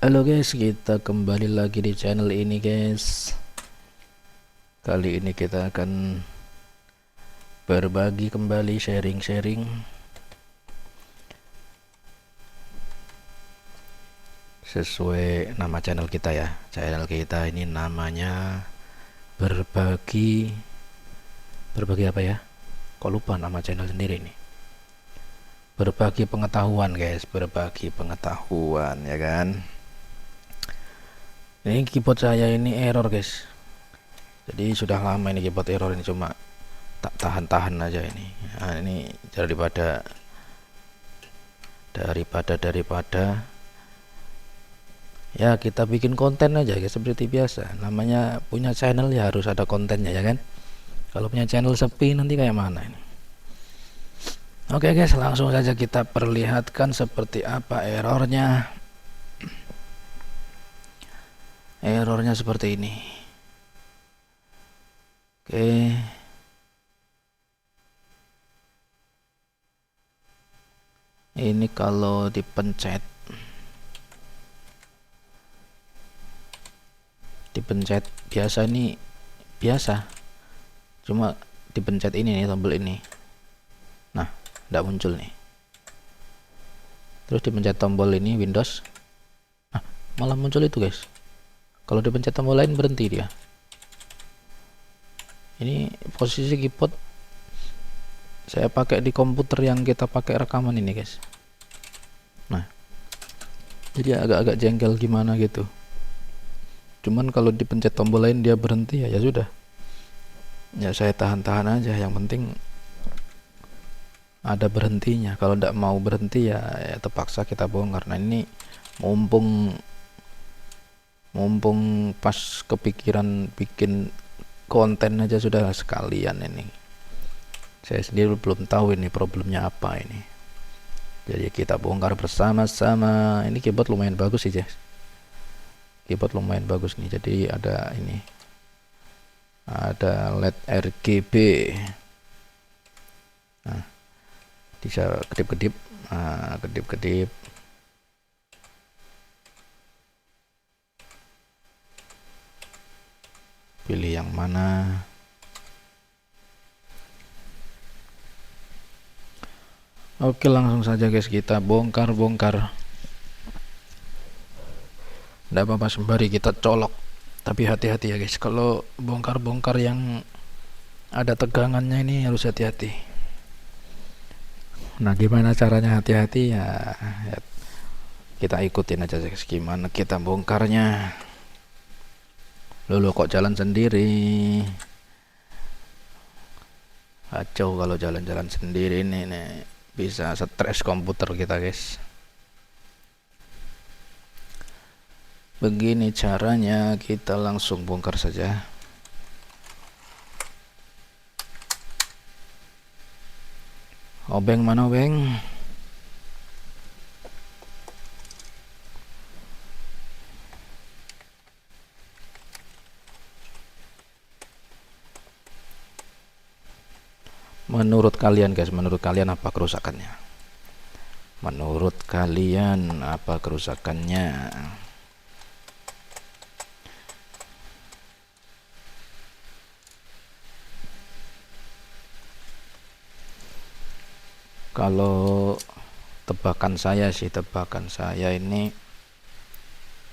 Halo guys, kita kembali lagi di channel ini guys. Kali ini kita akan berbagi kembali, sharing-sharing sesuai nama channel kita ya. Channel kita ini namanya berbagi apa ya? Kok lupa nama channel sendiri nih. Berbagi pengetahuan guys, berbagi pengetahuan ya kan. Ini keyboard saya ini error guys. Jadi sudah lama ini keyboard error ini, cuma tak tahan-tahan aja ini. Nah, ini daripada ya kita bikin konten aja ya seperti biasa. Namanya punya channel ya harus ada kontennya ya kan. Kalau punya channel sepi nanti kayak mana ini. Oke guys, langsung saja kita perlihatkan seperti apa errornya. Errornya seperti ini. Oke. Ini kalau dipencet biasa, ini biasa, cuma dipencet ini nih, tombol ini, nah tidak muncul nih. Terus dipencet tombol ini Windows, nah malah muncul itu guys. Kalau dipencet tombol lain berhenti dia. Ini posisi keyboard saya pakai di komputer yang kita pakai rekaman ini guys. Nah jadi agak-agak jengkel gimana gitu. Cuman kalau dipencet tombol lain dia berhenti ya sudah. Ya saya tahan-tahan aja, yang penting ada berhentinya. Kalau tidak mau berhenti ya terpaksa kita bongkar. Nah ini mumpung pas kepikiran bikin konten aja sudah sekalian ini. Saya sendiri belum tahu ini problemnya apa ini. Jadi kita bongkar bersama-sama. Ini keyboard lumayan bagus sih guys. Keyboard lumayan bagus nih. Jadi ada ini, ada LED RGB. Nah, bisa kedip-kedip. Nah, kedip-kedip. Pilih yang mana. Oke, langsung saja guys kita bongkar. Tidak apa-apa, sembari kita colok, tapi hati-hati ya guys, kalau bongkar yang ada tegangannya ini harus hati-hati. Nah gimana caranya hati-hati ya, kita ikutin aja guys gimana kita bongkarnya. Loh kok jalan sendiri, kacau kalau jalan-jalan sendiri ini nih, bisa stres komputer kita guys. Begini caranya, kita langsung bongkar saja. Obeng mana obeng? Menurut kalian guys, menurut kalian apa kerusakannya? Menurut kalian apa kerusakannya? Kalau tebakan saya ini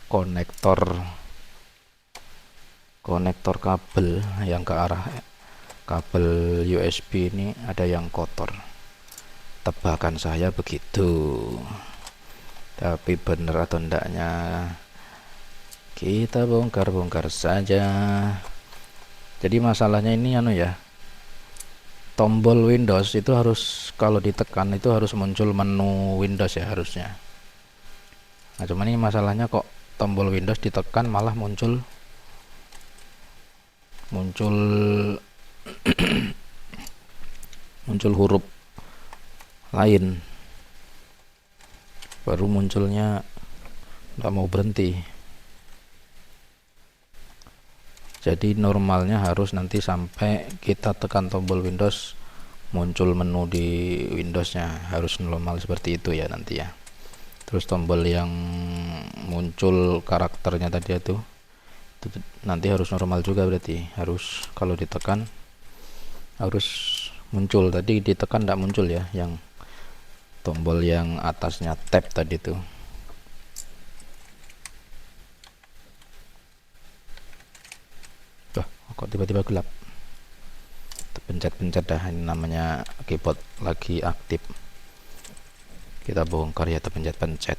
konektor kabel yang ke arah kabel USB ini ada yang kotor. Tebakan saya begitu, tapi bener atau enggaknya kita bongkar saja. Jadi masalahnya ini ya, tombol Windows itu harus, kalau ditekan itu harus muncul menu Windows ya harusnya. Nah cuman ini masalahnya kok tombol Windows ditekan malah muncul muncul huruf lain, baru munculnya nggak mau berhenti. Jadi normalnya harus nanti sampai kita tekan tombol Windows muncul menu di Windowsnya, harus normal seperti itu ya nanti ya. Terus tombol yang muncul karakternya tadi itu nanti harus normal juga, berarti harus kalau ditekan harus muncul. Tadi ditekan tidak muncul ya, yang tombol yang atasnya tab tadi tuh. Kok tiba-tiba gelap? Pencet-pencet dah, ini namanya keyboard lagi aktif. Kita bongkar ya, terpencet-pencet.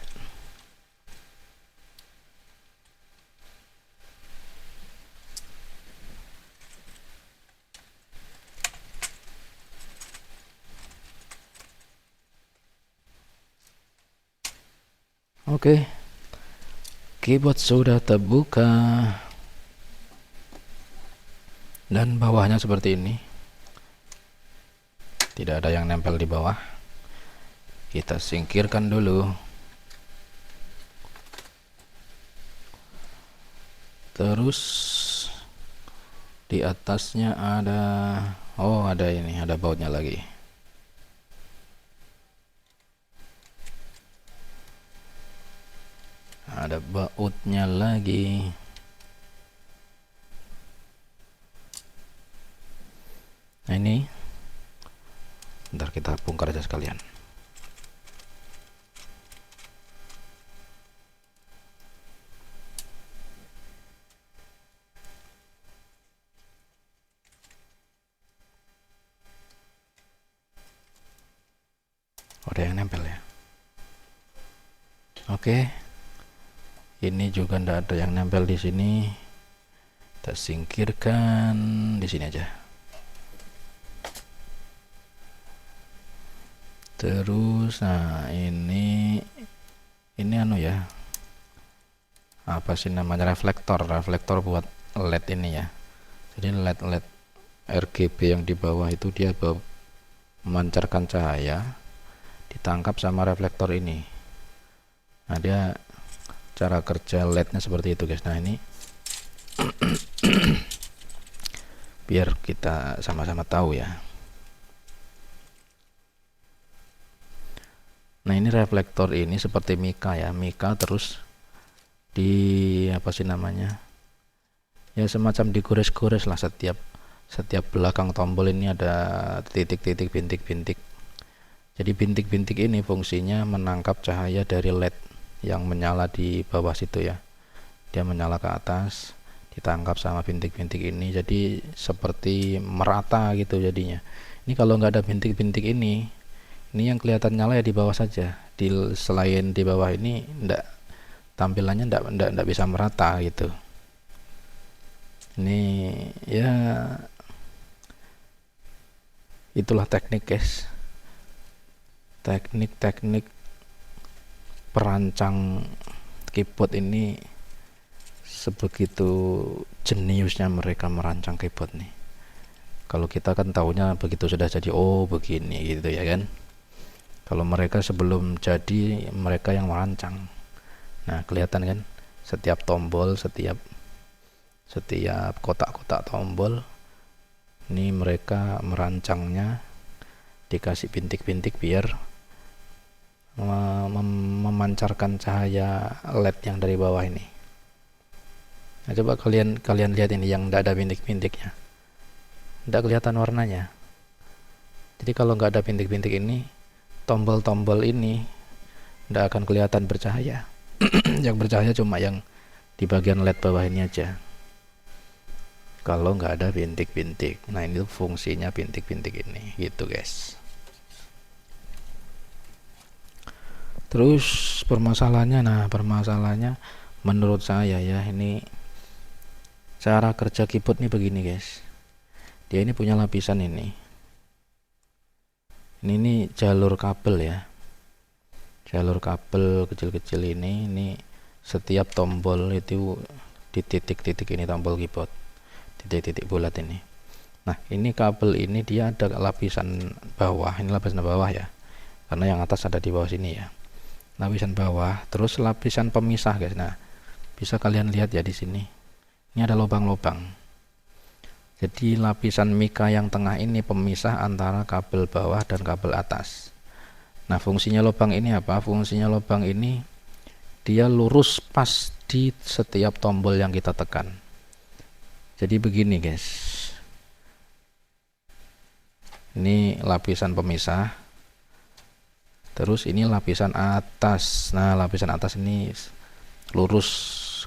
Oke, keyboard sudah terbuka dan bawahnya seperti ini, tidak ada yang nempel di bawah. Kita singkirkan dulu. Terus di atasnya ada, oh ada ini, ada bautnya lagi. Ada bautnya lagi. Nah ini, ntar kita bongkar aja sekalian. Ada yang nempel ya. Oke, ini juga ndak ada yang nempel di sini. Kita singkirkan di sini aja. Terus nah ini anu ya, apa sih namanya, reflektor buat LED ini ya. Jadi LED RGB yang di bawah itu dia memancarkan cahaya, ditangkap sama reflektor ini. Nah dia cara kerja LED-nya seperti itu guys. Nah ini biar kita sama-sama tahu ya. Nah ini reflektor ini seperti mika ya, mika terus di apa sih namanya ya, semacam digores-gores lah, setiap belakang tombol ini ada titik-titik, bintik-bintik. Jadi bintik-bintik ini fungsinya menangkap cahaya dari LED yang menyala di bawah situ ya. Dia menyala ke atas, ditangkap sama bintik-bintik ini, jadi seperti merata gitu jadinya. Ini kalau nggak ada bintik-bintik ini yang kelihatan nyala ya di bawah saja. Selain di bawah ini tampilannya ndak bisa merata gitu. Ini ya itulah teknik guys, teknik perancang keyboard ini, sebegitu jeniusnya mereka merancang keyboard nih. Kalau kita kan tahunya begitu sudah jadi, oh begini gitu ya kan. Kalau mereka sebelum jadi, mereka yang merancang. Nah kelihatan kan, setiap tombol, setiap kotak-kotak tombol ini mereka merancangnya, dikasih bintik-bintik biar memancarkan cahaya LED yang dari bawah ini. Nah coba kalian lihat ini yang tidak ada bintik-bintiknya, tidak kelihatan warnanya. Jadi kalau nggak ada bintik-bintik ini, tombol-tombol ini tidak akan kelihatan bercahaya. Yang bercahaya cuma yang di bagian LED bawah ini aja, kalau nggak ada bintik-bintik. Nah ini fungsinya bintik-bintik ini gitu guys. Terus permasalahannya menurut saya ya, ini cara kerja keyboard nih begini guys. Dia ini punya lapisan ini jalur kabel ya, jalur kabel kecil-kecil ini setiap tombol itu di titik-titik ini, tombol keyboard titik-titik bulat ini. Nah ini kabel ini dia ada lapisan bawah, ini lapisan bawah ya, karena yang atas ada di bawah sini ya, lapisan bawah, terus lapisan pemisah guys. Nah bisa kalian lihat ya di sini, ini ada lubang-lubang. Jadi lapisan mika yang tengah ini pemisah antara kabel bawah dan kabel atas. Nah fungsinya lubang ini apa? Fungsinya lubang ini dia lurus pas di setiap tombol yang kita tekan. Jadi begini guys, ini lapisan pemisah, terus ini lapisan atas. Nah, lapisan atas ini lurus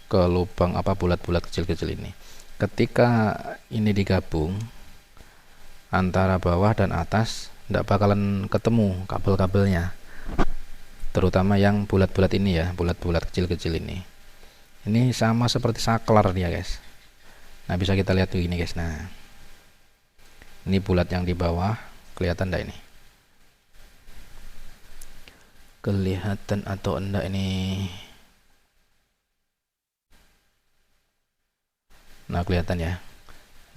ke lubang apa bulat-bulat kecil-kecil ini. Ketika ini digabung antara bawah dan atas, tidak bakalan ketemu kabel-kabelnya, terutama yang bulat-bulat ini ya, bulat-bulat kecil-kecil ini. Ini sama seperti saklar dia guys. Nah, bisa kita lihat begini guys. Nah, ini bulat yang di bawah, kelihatan enggak ini? Kelihatan atau enggak ini? Nah, kelihatan ya.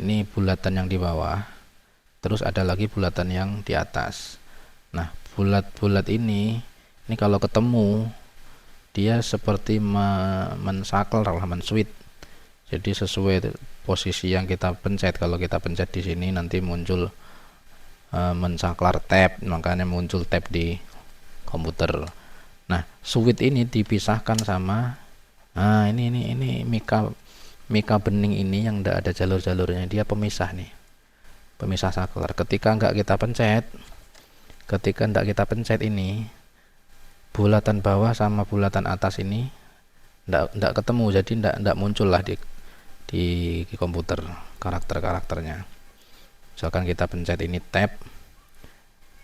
Ini bulatan yang di bawah, terus ada lagi bulatan yang di atas. Nah, bulat-bulat ini kalau ketemu dia seperti mensaklar lah, menswitch. Jadi sesuai posisi yang kita pencet. Kalau kita pencet di sini nanti muncul mensaklar tab, makanya muncul tab di komputer. Nah, switch ini dipisahkan sama ini mika bening ini yang tidak ada jalur-jalurnya, dia pemisah nih, pemisah saklar. Ketika enggak kita pencet ini, bulatan bawah sama bulatan atas ini enggak ketemu, jadi enggak muncul lah di komputer karakternya. Misalkan kita pencet ini tab,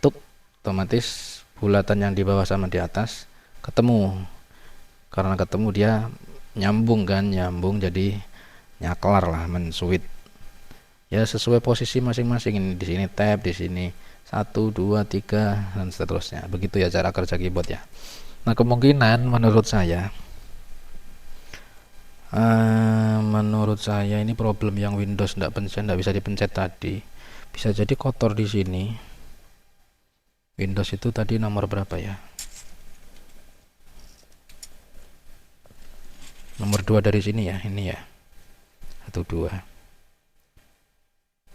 otomatis bulatan yang di bawah sama di atas ketemu. Karena ketemu dia nyambung jadi nyaklar lah, menswitch. Ya sesuai posisi masing-masing. Ini di sini tab, di sini 1 2 3 dan seterusnya. Begitu ya cara kerja keyboard ya. Nah, kemungkinan menurut saya ini problem yang Windows enggak bisa dipencet tadi. Bisa jadi kotor di sini. Windows itu tadi nomor berapa ya? Nomor 2 dari sini ya, ini ya. 1 2.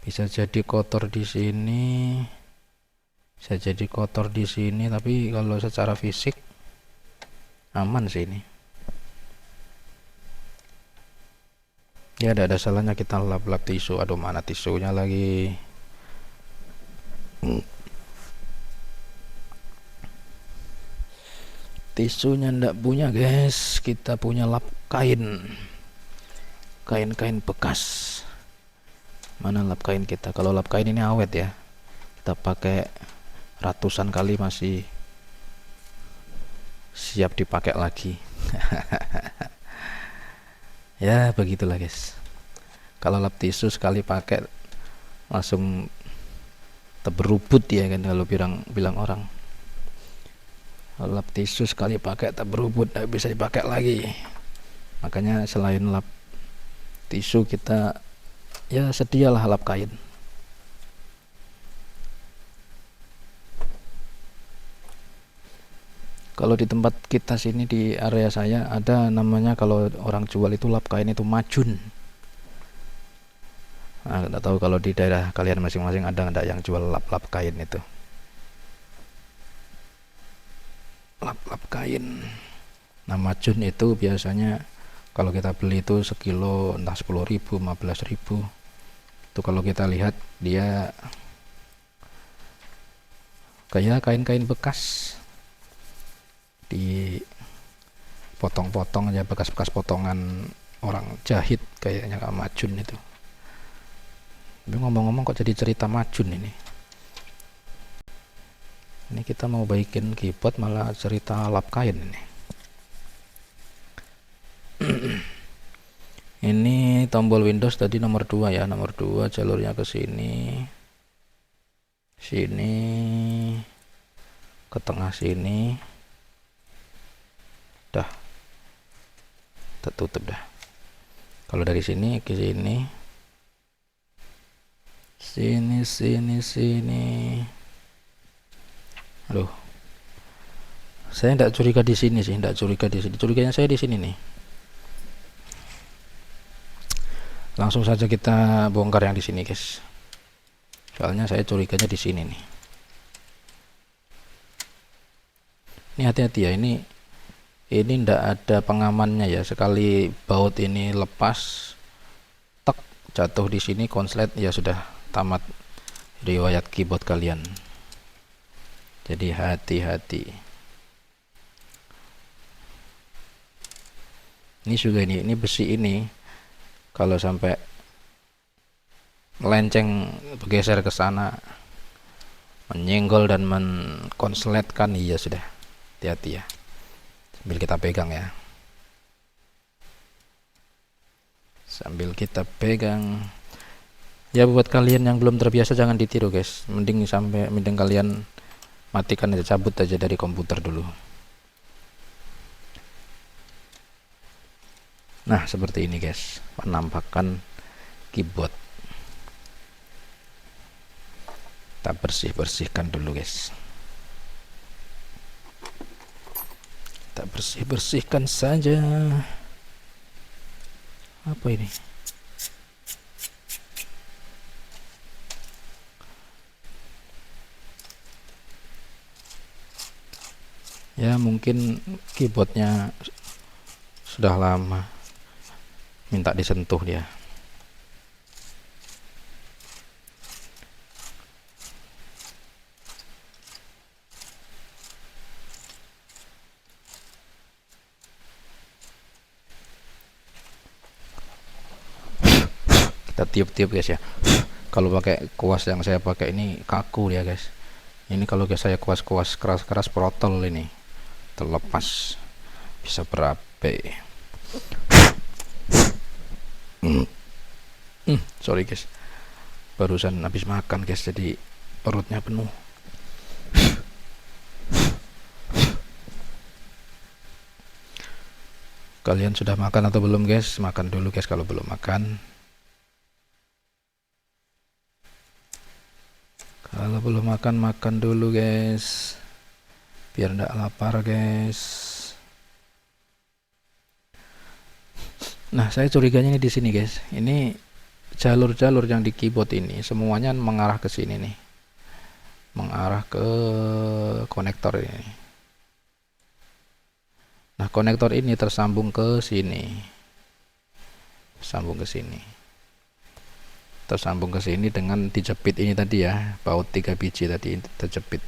Bisa jadi kotor di sini. Bisa jadi kotor di sini, tapi kalau secara fisik aman sih ini. Ya, ada salahnya kita lap-lap tisu. Aduh, mana tisunya lagi? Tisunya ndak punya guys, kita punya lap kain bekas. Mana lap kain kita? Kalau lap kain ini awet ya, kita pakai ratusan kali masih siap dipakai lagi. Ya begitulah guys, kalau lap tisu sekali pakai langsung terberubut ya kan, kalau bilang orang. Lap tisu sekali pakai terberubut, tidak bisa dipakai lagi. Makanya selain lap tisu, kita ya sedialah lap kain. Kalau di tempat kita sini, di area saya ada namanya, kalau orang jual itu lap kain itu majun. Nah, nggak tahu kalau di daerah kalian masing-masing ada nggak yang jual lap kain itu. Lap kain. Nah, majun itu biasanya kalau kita beli itu sekilo entah 10.000 15.000. Itu kalau kita lihat dia kayak kain-kain bekas, di potong-potong aja, bekas-bekas potongan orang jahit kayaknya, nggak majun itu. Tapi ngomong-ngomong kok jadi cerita majun ini kita mau baikin keyboard malah cerita lap kain ini. Ini tombol Windows tadi nomor 2 ya, nomor 2 jalurnya ke sini ke tengah sini, dah tertutup dah. Kalau dari sini ke sini, sini. Aduh, saya tidak curiga di sini sih, curiganya saya di sini nih. Langsung saja kita bongkar yang di sini guys, soalnya saya curiganya di sini nih. Ini hati-hati ya, ini ini ndak ada pengamannya ya, sekali baut ini lepas tek jatuh di sini konslet ya sudah tamat riwayat keyboard kalian. Jadi hati-hati. Ini juga ini besi ini kalau sampai melenceng bergeser ke sana, menyenggol dan mengkonsletkan, iya sudah hati-hati ya. Sambil kita pegang ya, sambil kita pegang ya. Buat kalian yang belum terbiasa jangan ditiru guys, mending kalian matikan aja, cabut aja dari komputer dulu. Nah seperti ini guys penampakan keyboard. Kita bersihkan dulu guys, kita bersihkan saja. Apa ini? Ya mungkin keyboardnya sudah lama minta disentuh dia. Kita tiup-tiup guys ya. Kalau pakai kuas yang saya pakai ini kaku ya guys. Ini kalau guys saya kuas-kuas keras-keras protol ini terlepas, bisa berabe. Sorry guys, barusan habis makan guys, jadi perutnya penuh. Kalian sudah makan atau belum guys? Makan dulu guys kalau belum makan. Kalau belum makan, makan dulu guys, biar enggak lapar guys. Nah saya curiganya ini di sini guys, ini jalur-jalur yang di keyboard ini semuanya mengarah ke sini nih, mengarah ke konektor ini. Nah konektor ini tersambung ke sini, tersambung ke sini dengan dijepit ini tadi ya, baut 3 biji tadi terjepit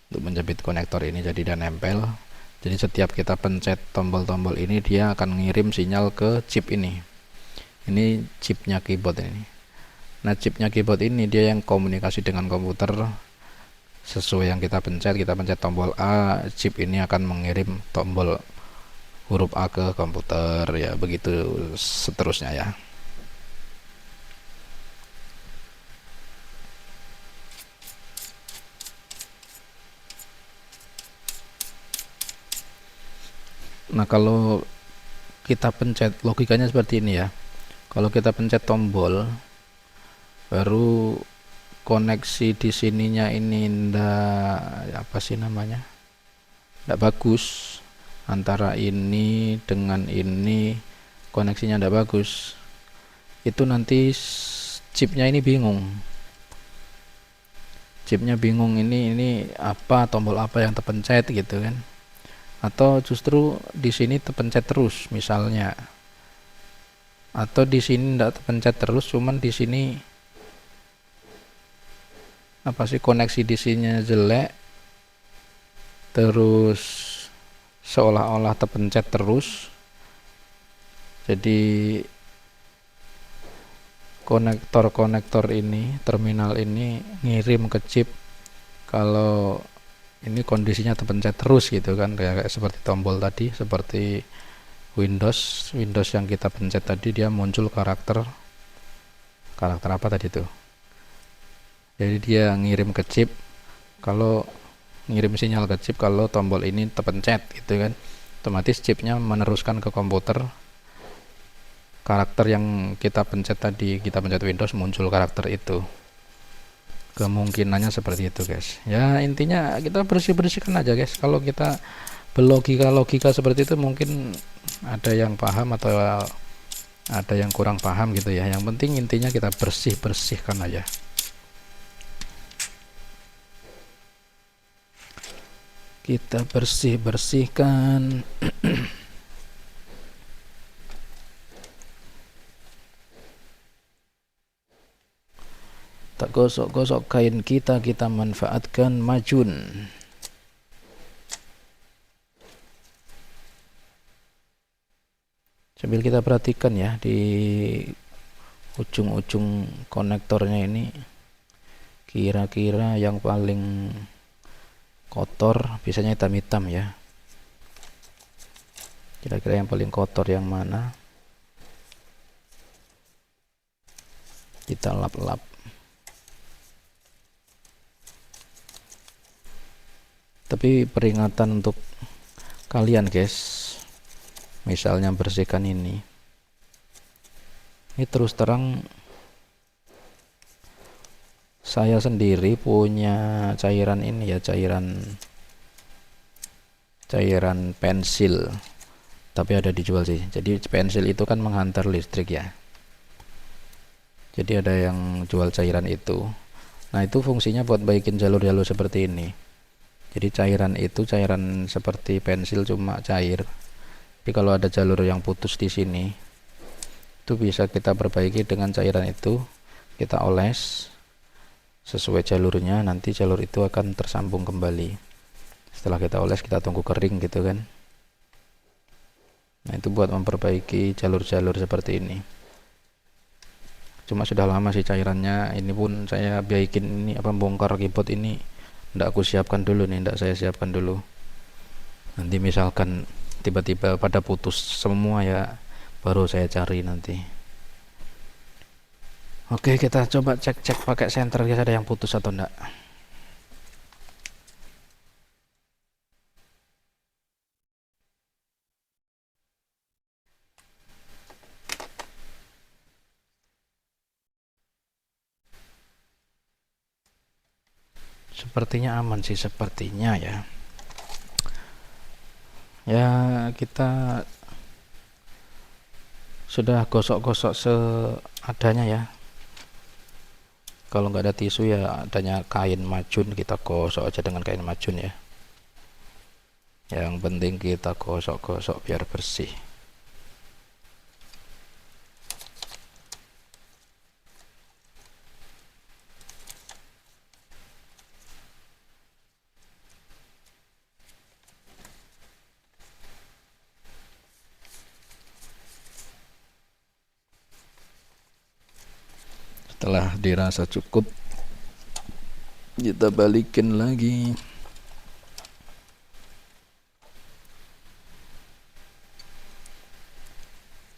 untuk menjepit konektor ini, jadi dia nempel. Jadi setiap kita pencet tombol-tombol ini dia akan ngirim sinyal ke chip ini chipnya keyboard ini. Nah chipnya keyboard ini dia yang komunikasi dengan komputer sesuai yang kita pencet tombol A, chip ini akan mengirim tombol huruf A ke komputer ya, begitu seterusnya ya. Nah kalau kita pencet, logikanya seperti ini ya, kalau kita pencet tombol baru koneksi di sininya ini ndak, apa sih namanya, ndak bagus, antara ini dengan ini koneksinya ndak bagus, itu nanti chipnya ini bingung, ini apa, tombol apa yang terpencet gitu kan. Atau justru di sini terpencet terus misalnya, atau di sini tidak terpencet terus, cuman di sini apa sih, koneksi di sininya jelek, terus seolah-olah terpencet terus. Jadi konektor ini, terminal ini ngirim ke chip kalau ini kondisinya terpencet terus gitu kan, kayak seperti tombol tadi, seperti Windows yang kita pencet tadi, dia muncul karakter apa tadi tuh. Jadi dia ngirim ke chip, kalau ngirim sinyal ke chip kalau tombol ini terpencet gitu kan, otomatis chipnya meneruskan ke komputer karakter yang kita pencet tadi. Kita pencet Windows, muncul karakter itu. Kemungkinannya seperti itu guys ya. Intinya kita bersihkan aja guys. Kalau kita berlogika seperti itu mungkin ada yang paham atau ada yang kurang paham gitu ya. Yang penting intinya kita bersihkan aja. kita bersihkan. Tak gosok-gosok kain kita manfaatkan majun. Sambil kita perhatikan ya di ujung-ujung konektornya ini, kira-kira yang paling kotor biasanya hitam-hitam ya. Kira-kira yang paling kotor yang mana? Kita lap-lap. Tapi peringatan untuk kalian guys, misalnya bersihkan ini terus terang saya sendiri punya cairan ini ya, cairan pensil, tapi ada dijual sih. Jadi pensil itu kan menghantar listrik ya, jadi ada yang jual cairan itu. Nah itu fungsinya buat baikin jalur-jalur seperti ini. Jadi cairan itu cairan seperti pensil cuma cair. Tapi kalau ada jalur yang putus di sini, itu bisa kita perbaiki dengan cairan itu. Kita oles sesuai jalurnya, nanti jalur itu akan tersambung kembali. Setelah kita oles, kita tunggu kering gitu kan. Nah itu buat memperbaiki jalur-jalur seperti ini. Cuma sudah lama sih cairannya. Ini pun saya bikin ini bongkar keyboard ini, ndak aku siapkan dulu nih, ndak saya siapkan dulu. Nanti misalkan tiba-tiba pada putus semua ya, baru saya cari nanti. Oke, kita coba cek pakai senter guys, ada yang putus atau enggak. Sepertinya aman sih, sepertinya ya. Ya kita sudah gosok-gosok seadanya ya. Kalau nggak ada tisu ya adanya kain majun, kita gosok aja dengan kain majun ya. Yang penting kita gosok-gosok biar bersih. Setelah dirasa cukup, kita balikin lagi.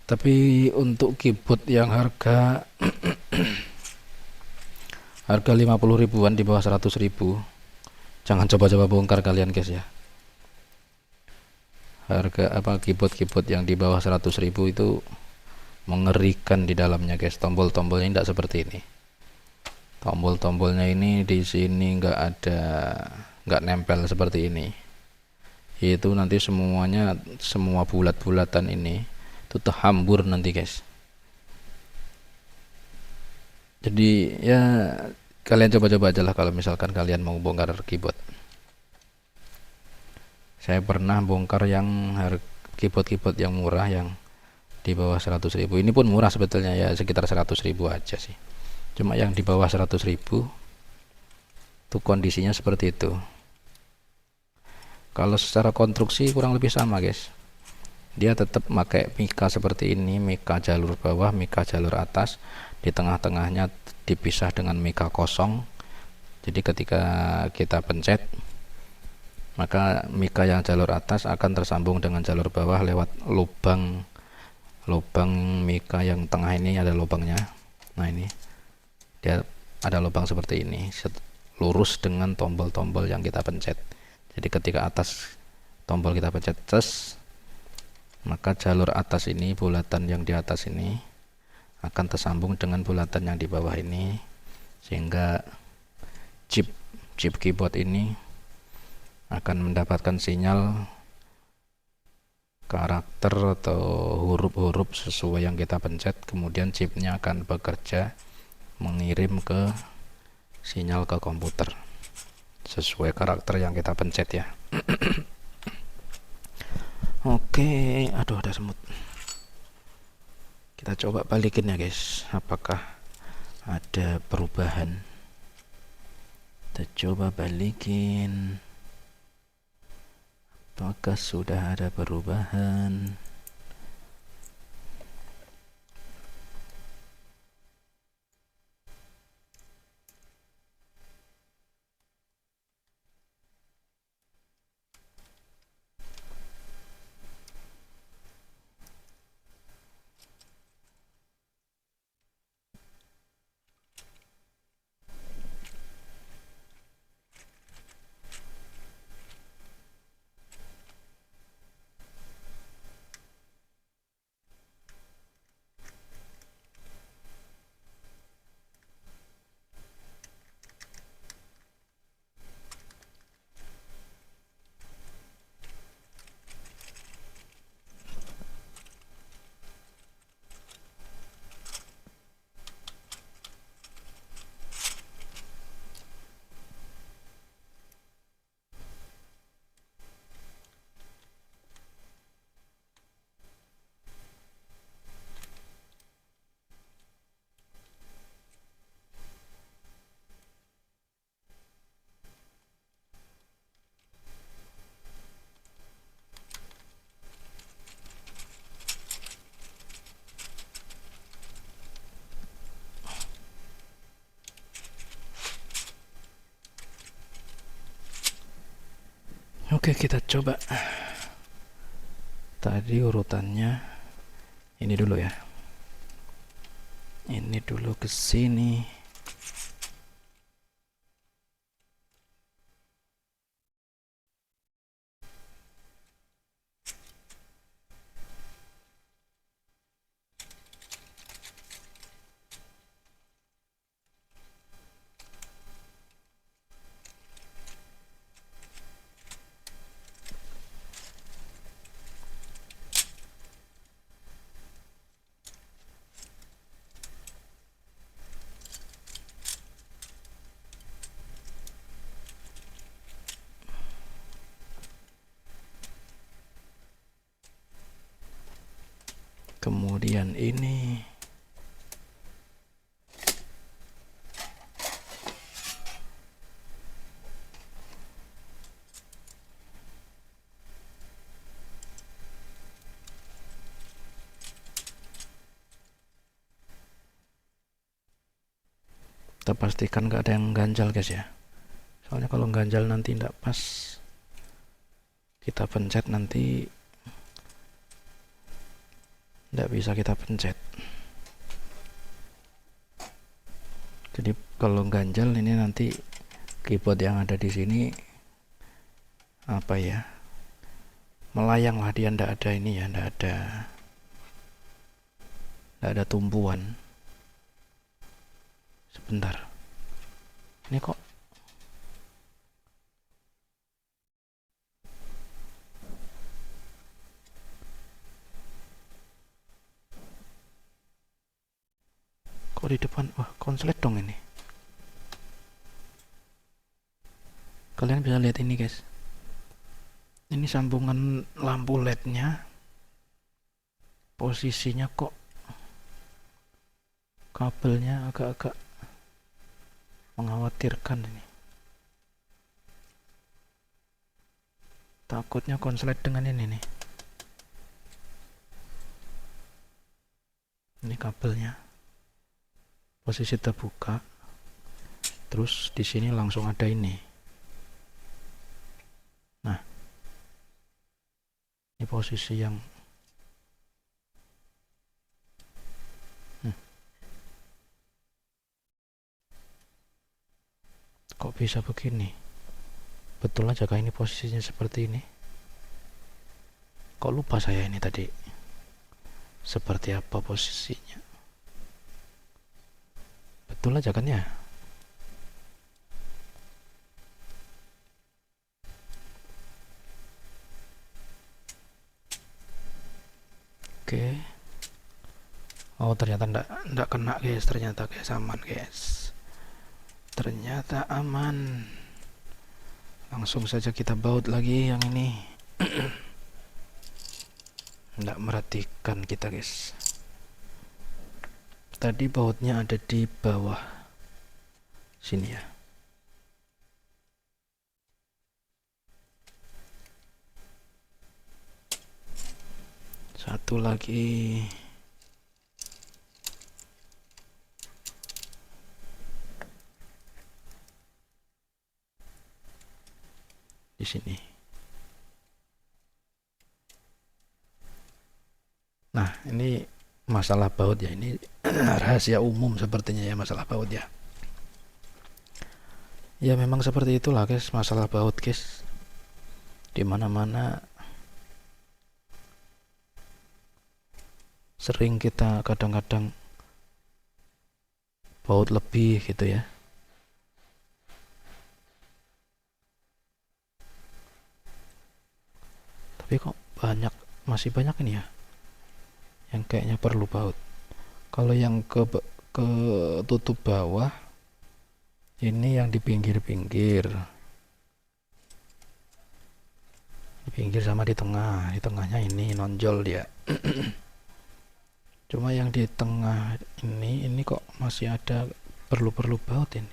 Tapi untuk keyboard yang harga 50 ribuan, di bawah 100 ribu, jangan coba-coba bongkar kalian guys ya. Harga keyboard yang di bawah 100 ribu itu mengerikan di dalamnya guys. Tombol-tombolnya tidak seperti ini. Tombol-tombolnya ini di sini nggak nempel seperti ini. Itu nanti semua bulat-bulatan ini itu terhambur nanti guys. Jadi ya kalian coba-coba aja lah kalau misalkan kalian mau bongkar keyboard. Saya pernah bongkar yang keyboard yang murah, yang di bawah 100 ribu. Ini pun murah sebetulnya ya, sekitar 100 ribu aja sih. Cuma yang di bawah 100 ribu tuh kondisinya seperti itu. Kalau secara konstruksi kurang lebih sama guys. Dia tetap pakai mika seperti ini, mika jalur bawah, mika jalur atas, di tengah-tengahnya dipisah dengan mika kosong. Jadi ketika kita pencet, maka mika yang jalur atas akan tersambung dengan jalur bawah lewat lubang mika yang tengah ini, ada lubangnya. Nah ini dia ada lubang seperti ini, lurus dengan tombol-tombol yang kita pencet. Jadi ketika atas tombol kita pencet ces, maka jalur atas ini, bulatan yang di atas ini akan tersambung dengan bulatan yang di bawah ini, sehingga chip keyboard ini akan mendapatkan sinyal karakter atau huruf-huruf sesuai yang kita pencet. Kemudian chipnya akan bekerja mengirim ke sinyal ke komputer sesuai karakter yang kita pencet ya. Oke, aduh ada semut. Kita coba balikin ya guys, apakah ada perubahan. Kita coba balikin, apakah sudah ada perubahan. Oke, kita coba. Tadi urutannya ini dulu ya. Ini dulu ke sini. Kemudian ini kita pastikan gak ada yang ganjal guys ya, soalnya kalau ganjal nanti tidak pas, kita pencet nanti tidak bisa kita pencet. Jadi kalau ganjal ini nanti keyboard yang ada di sini apa ya, melayang lah dia, ndak ada ini ya, ndak ada tumpuan. Sebentar, ini kok di depan, wah konslet dong ini. Kalian bisa lihat ini guys, ini sambungan lampu LED-nya, posisinya kok kabelnya agak-agak mengkhawatirkan ini. Takutnya konslet dengan ini nih. Ini kabelnya posisi terbuka, terus di sini langsung ada ini. Nah, ini posisi yang kok bisa begini? Betul aja kah ini posisinya seperti ini? Kok lupa saya ini tadi seperti apa posisinya? Betul aja kan ya? Oke. Oh ternyata ndak kena guys, ternyata guys, aman guys. Ternyata aman. Langsung saja kita baut lagi yang ini. Nggak merhatikan kita guys. Tadi bautnya ada di bawah sini ya. Satu lagi. Di sini. Nah, ini masalah baut ya. Ini rahasia umum sepertinya ya, masalah baut ya. Ya memang seperti itulah guys, masalah baut guys. Dimana-mana sering kita kadang-kadang baut lebih gitu ya. Tapi kok masih banyak ini ya yang kayaknya perlu baut. Kalau yang ke tutup bawah ini, yang di pinggir-pinggir sama di tengahnya ini nonjol dia. Cuma yang di tengah ini kok masih ada perlu baut ini.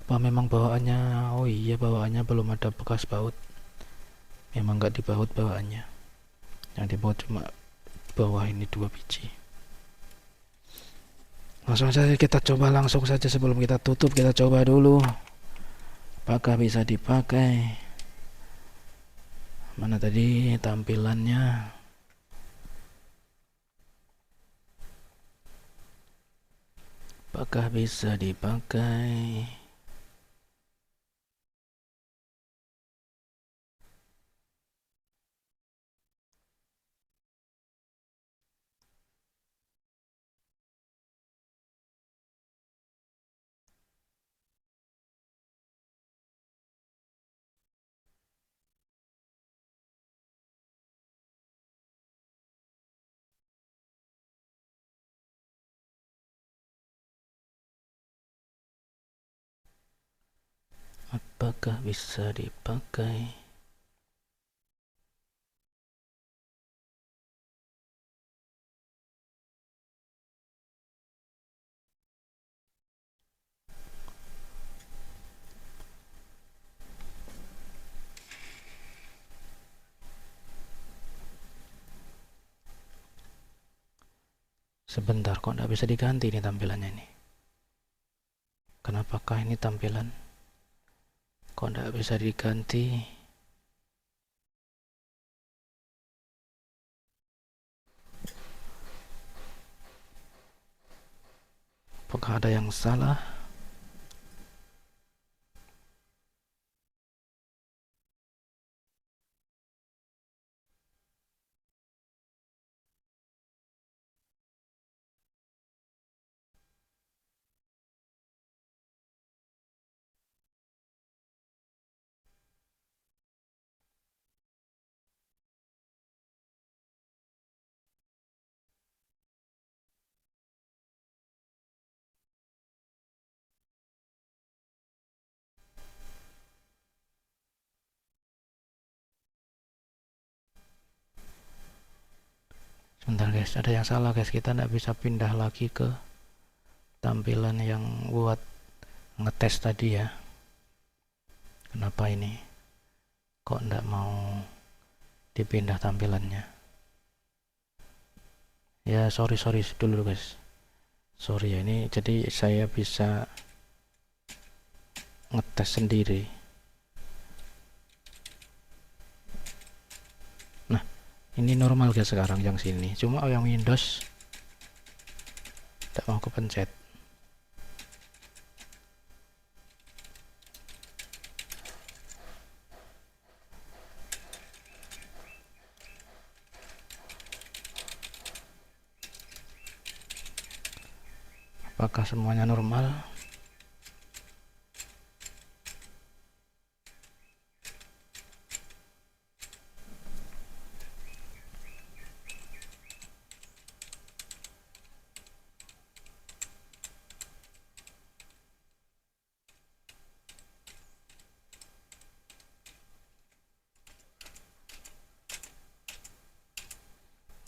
Apa memang bawaannya, oh iya bawaannya belum ada bekas baut, memang nggak dibaut bawaannya, yang dibaut cuma bawah ini 2 biji. Langsung saja kita coba, langsung saja sebelum kita tutup kita coba dulu apakah bisa dipakai. Mana tadi tampilannya? Apakah bisa dipakai? Apakah bisa dipakai? Sebentar, kok nggak bisa diganti nih tampilannya ini? Kenapakah ini tampilan kok nggak bisa diganti? Apakah ada yang salah? Sebentar guys, ada yang salah guys, kita nggak bisa pindah lagi ke tampilan yang buat ngetes tadi ya. Kenapa ini kok nggak mau dipindah tampilannya? Ya sorry dulu guys, sorry ya, ini jadi saya bisa ngetes sendiri. Nah ini normal guys sekarang yang sini, cuma yang Windows tidak mau kepencet. Apakah semuanya normal?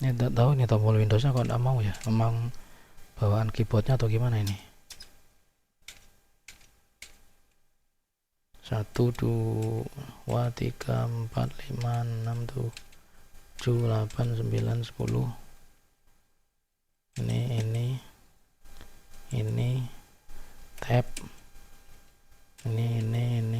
Ini tidak tahu ini tombol Windowsnya kok tidak mau ya, memang bawaan keyboardnya atau gimana ini. 1 2 3 4 5 6 7 8 9 10. Ini tab, ini.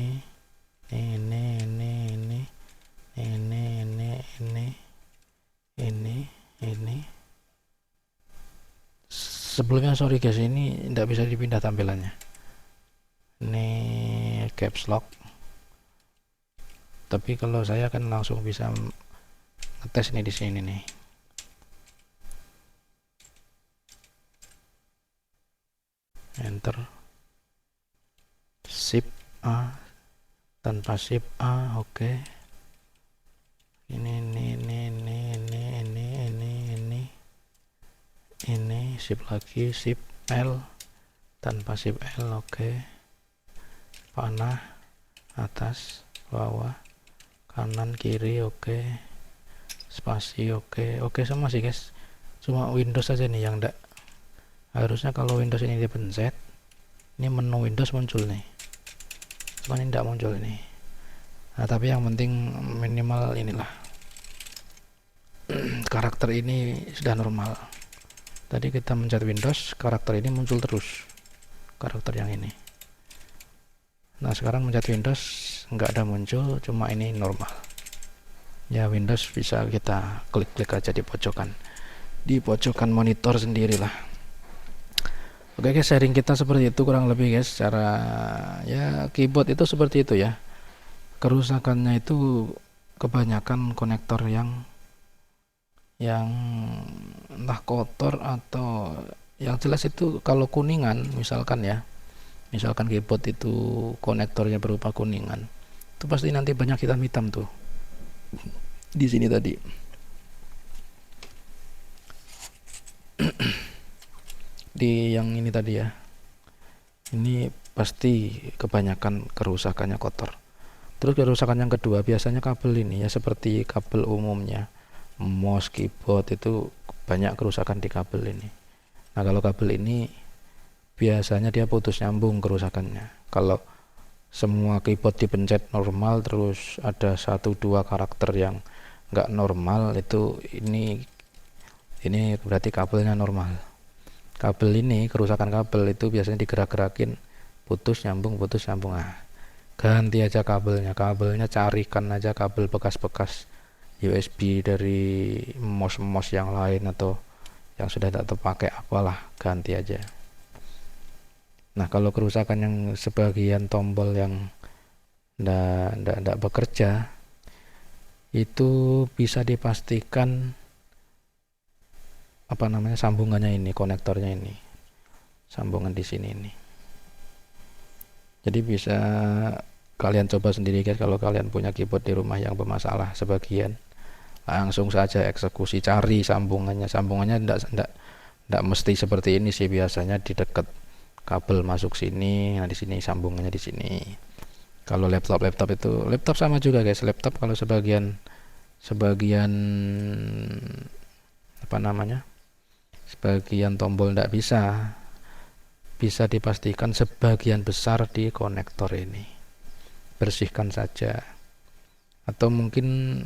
Sebelumnya sorry guys, ini tidak bisa dipindah tampilannya. Ini caps lock, tapi kalau saya kan langsung bisa ngetes nih di sini nih. Enter, shift A, tanpa shift A, oke. Ini shift lagi, shift L, tanpa shift L, oke. Panah, atas, bawah, kanan, kiri, oke. Spasi, oke semua sih guys. Cuma Windows aja nih yang enggak. Harusnya kalau Windows ini dipencet, ini menu Windows muncul nih, cuman ini tidak muncul ini. Nah tapi yang penting minimal inilah karakter ini sudah normal. Tadi kita mencet Windows, karakter ini muncul terus, karakter yang ini. Nah sekarang mencet Windows nggak ada muncul, cuma ini normal ya. Windows bisa kita klik-klik aja di pojokan monitor sendirilah. Oke guys, sharing kita seperti itu kurang lebih guys. Cara ya keyboard itu seperti itu ya. Kerusakannya itu kebanyakan konektor yang entah kotor atau yang jelas itu kalau kuningan, misalkan keyboard itu konektornya berupa kuningan, itu pasti nanti banyak hitam-hitam tuh di sini tadi. Di yang ini tadi ya, ini pasti kebanyakan kerusakannya kotor. Terus kerusakan yang kedua biasanya kabel ini ya, seperti kabel umumnya mouse, keyboard itu banyak kerusakan di kabel ini. Nah kalau kabel ini biasanya dia putus nyambung kerusakannya. Kalau semua keyboard dipencet normal terus ada 1-2 karakter yang nggak normal, itu ini berarti kabelnya normal. Kabel ini, kerusakan kabel itu biasanya digerak-gerakin, putus nyambung. Ganti aja kabelnya carikan aja kabel bekas-bekas USB dari mouse yang lain atau yang sudah tak terpakai, apalah, ganti aja. Nah kalau kerusakan yang sebagian tombol yang ndak bekerja, itu bisa dipastikan sambungannya ini, konektornya ini, sambungan di sini ini. Jadi bisa kalian coba sendiri guys, kalau kalian punya keyboard di rumah yang bermasalah sebagian, langsung saja eksekusi, cari sambungannya ndak mesti seperti ini sih, biasanya di dekat kabel masuk sini. Nah di sini sambungannya di sini. Kalau laptop itu, laptop sama juga guys. Laptop kalau sebagian sebagian tombol ndak bisa dipastikan sebagian besar di konektor ini. Bersihkan saja. Atau mungkin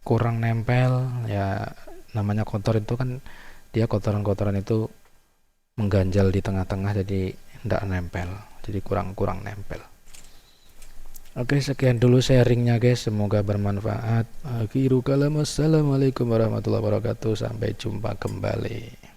kurang nempel ya, namanya kotor itu kan, dia kotoran-kotoran itu mengganjal di tengah-tengah, jadi ndak nempel, jadi kurang nempel. Oke, sekian dulu sharingnya guys, semoga bermanfaat. Akhiru kalam, assalamualaikum warahmatullahi wabarakatuh, sampai jumpa kembali.